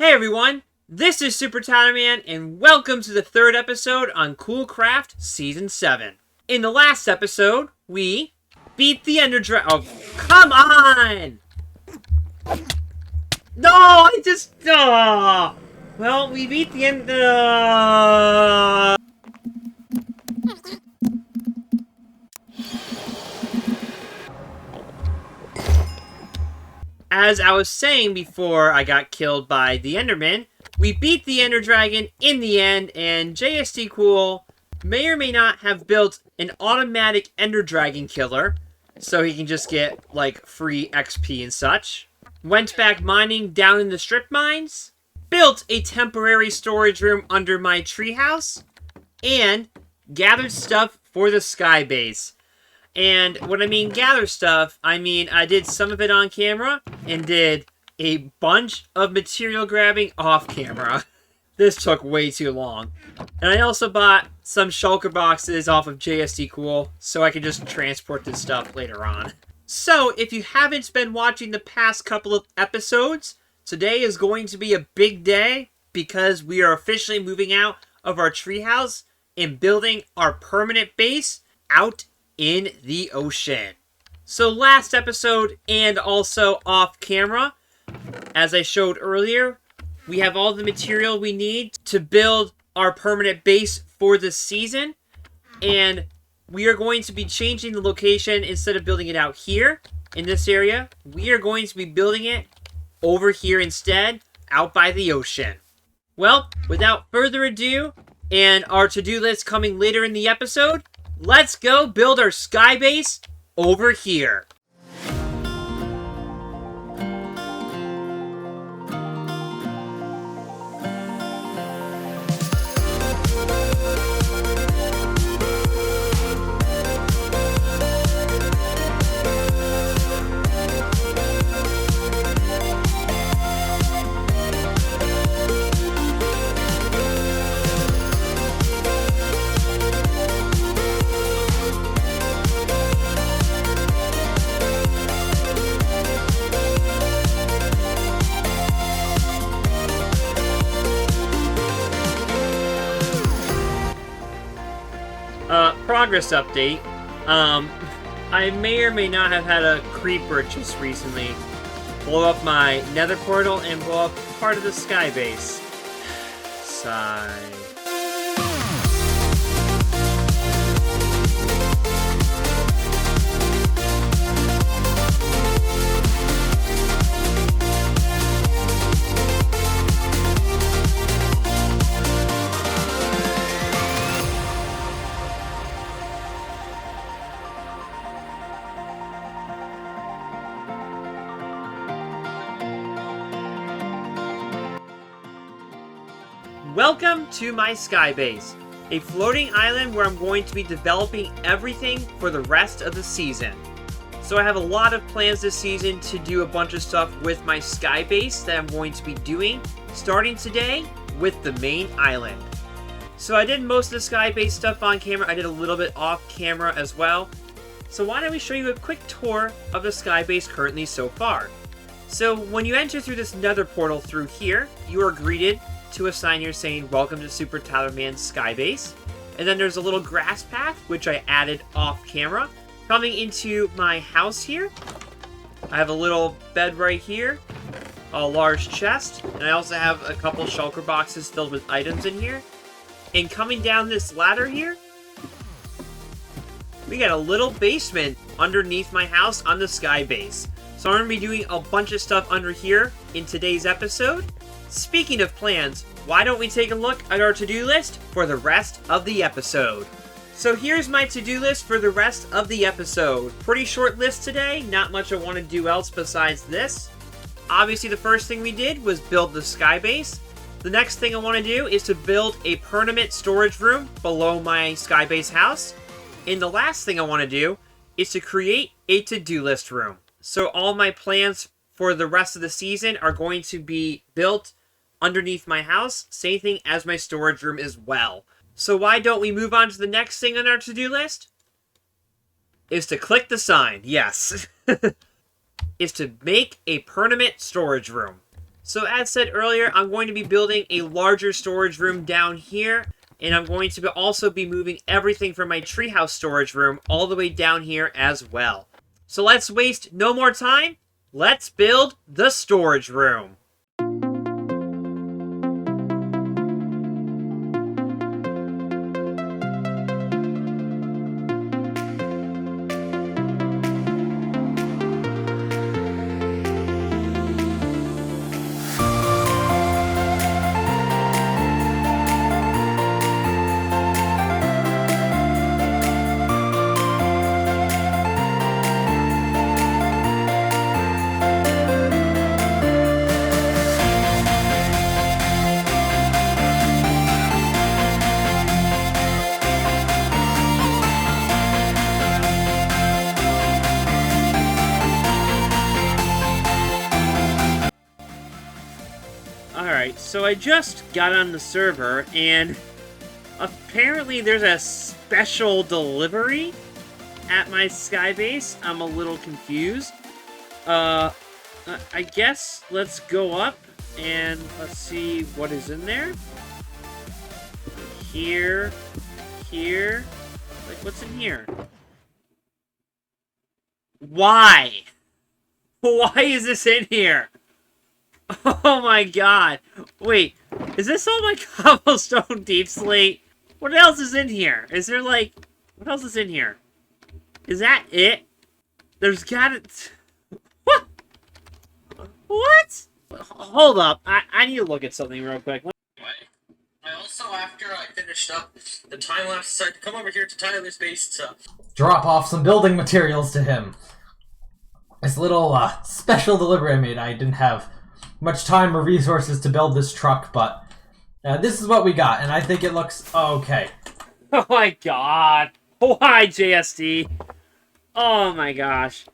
Hey everyone, this is Super Tyler Man, and welcome to the third episode on Coolcraft Season 7. In the last episode, we beat the Ender Dragon. Oh, come on! No, I just... Well, we beat the Ender... As I was saying before I got killed by the Enderman, we beat the Ender Dragon in the end, and JST Cool may or may not have built an automatic Ender Dragon killer, so he can just get, like, free XP and such. Went back mining down in the strip mines, built a temporary storage room under my treehouse, and gathered stuff for the Skybase. And when I mean gather stuff, I mean I did some of it on camera and did a bunch of material grabbing off camera. This took way too long. And I also bought some shulker boxes off of JST Cool so I could just transport this stuff later on. So if you haven't been watching the past couple of episodes, today is going to be a big day because we are officially moving out of our treehouse and building our permanent base out in the ocean. So last episode and also off camera, as I showed earlier, we have all the material we need to build our permanent base for this season, and we are going to be changing the location. Instead of building it out here in this area, we are going to be building it over here instead, out by the ocean. Well, without further ado, and our to-do list coming later in the episode, let's go build our Skybase over here. Progress update. I may or may not have had a creeper just recently blow up my nether portal and blow up part of the Skybase. Sigh. Welcome to my Skybase, a floating island where I'm going to be developing everything for the rest of the season. So I have a lot of plans this season to do a bunch of stuff with my Skybase that I'm going to be doing, starting today with the main island. So I did most of the Skybase stuff on camera. I did a little bit off camera as well. So why don't we show you a quick tour of the Skybase currently so far. So when you enter through this nether portal through here, you are greeted to a sign here saying, "Welcome to Super Tyler Man's Skybase." And then there's a little grass path, which I added off camera. Coming into my house here, I have a little bed right here, a large chest, and I also have a couple shulker boxes filled with items in here. And coming down this ladder here, we got a little basement underneath my house on the Skybase. So I'm going to be doing a bunch of stuff under here in today's episode. Speaking of plans, why don't we take a look at our to-do list for the rest of the episode? So here's my to-do list for the rest of the episode. Pretty short list today, not much I want to do else besides this. Obviously the first thing we did was build the Skybase. The next thing I want to do is to build a permanent storage room below my Skybase house. And the last thing I want to do is to create a to-do list room. So all my plans for the rest of the season are going to be built underneath my house, same thing as my storage room as well. So why don't we move on to the next thing on our to-do list? Is to click the sign, yes. Is to make a permanent storage room. So as said earlier, I'm going to be building a larger storage room down here, and I'm going to be building a larger storage room down here, and I'm going to also be moving everything from my treehouse storage room all the way down here as well. So let's waste no more time. Let's build the storage room. Alright, so I just got on the server, and apparently there's a special delivery at my Skybase. I'm a little confused. I guess let's go up, and let's see what is in there. Here. Like, what's in here? Why? Why is this in here? Oh my god. Wait, is this all my cobblestone deep slate? What else is in here? Is there like... What else is in here? Is that it? There's gotta... What? What? Hold up. I need to look at something real quick. I also, after I finished up the time-lapse, decided to come over here to Tyler's base to drop off some building materials to him. This little special delivery I made. I didn't have much time or resources to build this truck, but this is what we got, and I think it looks okay. Oh my god. Why, JSD? Oh my gosh.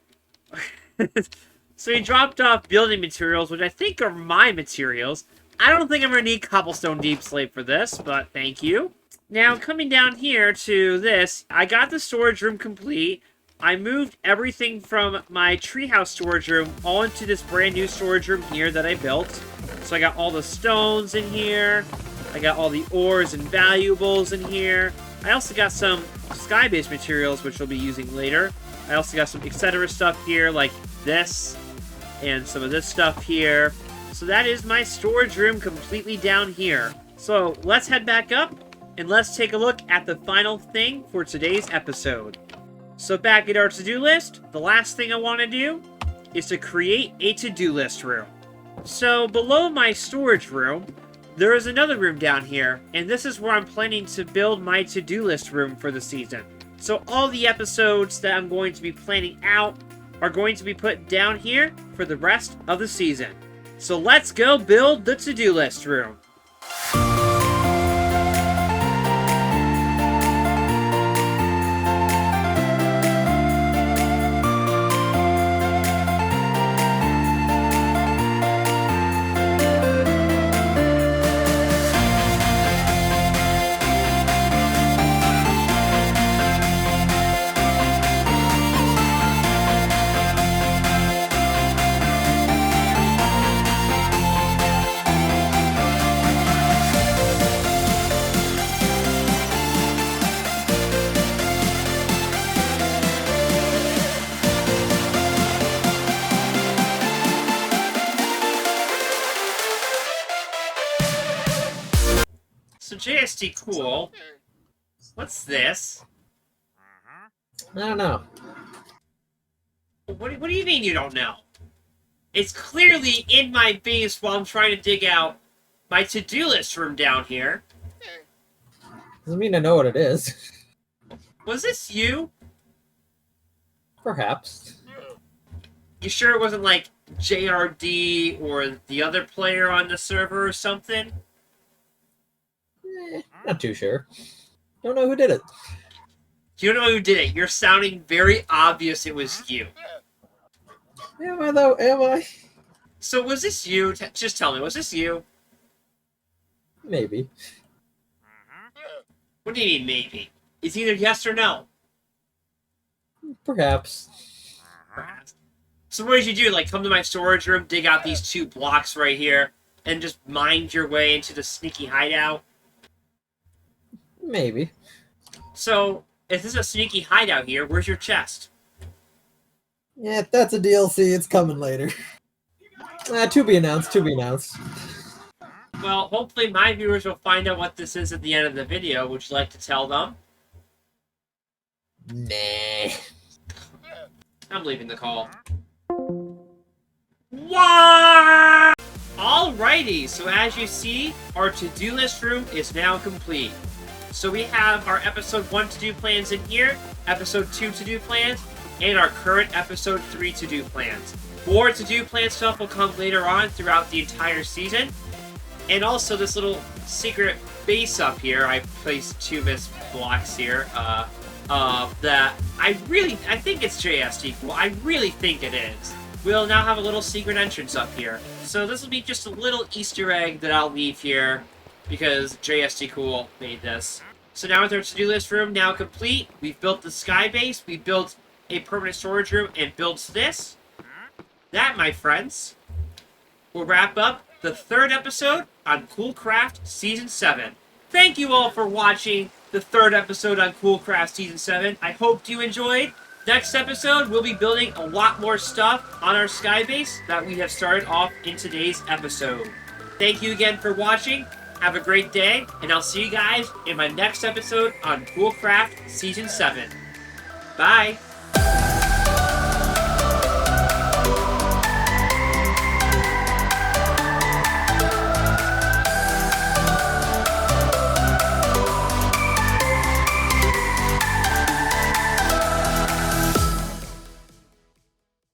So he dropped off building materials, which I think are my materials. I don't think I'm going to need cobblestone deep slate for this, but thank you. Now, coming down here to this, I got the storage room complete. I moved everything from my treehouse storage room all into this brand new storage room here that I built. So I got all the stones in here. I got all the ores and valuables in here. I also got some Skybase materials, which I'll be using later. I also got some etc. stuff here, like this, and some of this stuff here. So that is my storage room completely down here. So let's head back up, and let's take a look at the final thing for today's episode. So back at our to-do list, the last thing I want to do is to create a to-do list room. So below my storage room, there is another room down here, and this is where I'm planning to build my to-do list room for the season. So all the episodes that I'm going to be planning out are going to be put down here for the rest of the season. So let's go build the to-do list room. So JST cool. What's this? I don't know. What do you mean you don't know? It's clearly in my base while I'm trying to dig out my to-do list room down here. Doesn't mean I know what it is. Was this you? Perhaps. You sure it wasn't like JRD or the other player on the server or something? Not too sure. Don't know who did it. You don't know who did it. You're sounding very obvious it was you. Am I though? Am I? So was this you? Just tell me, was this you? Maybe. What do you mean, maybe? It's either yes or no. Perhaps. Perhaps. So what did you do? Like, come to my storage room, dig out these 2 blocks right here, and just mind your way into the sneaky hideout? Maybe. So, if this is a sneaky hideout here, where's your chest? Yeah, that's a DLC. It's coming later. To be announced. To be announced. Well, hopefully my viewers will find out what this is at the end of the video. Would you like to tell them? Nah. I'm leaving the call. What? Alrighty, so as you see, our to-do list room is now complete. So we have our episode 1 to-do plans in here, episode 2 to-do plans, and our current episode 3 to-do plans. More to-do plan stuff will come later on throughout the entire season. And also this little secret base up here, I placed 2 missed blocks here, that I think it's JST cool. I really think it is. We'll now have a little secret entrance up here. So this will be just a little Easter egg that I'll leave here because JST Cool made this. So now with our to-do list room now complete, we've built the Skybase, we built a permanent storage room, and built this. That, my friends, will wrap up the 3rd episode on Coolcraft Season 7. Thank you all for watching the 3rd episode on Coolcraft Season 7. I hope you enjoyed. Next episode, we'll be building a lot more stuff on our Skybase that we have started off in today's episode. Thank you again for watching. Have a great day, and I'll see you guys in my next episode on Coolcraft Season 7. Bye!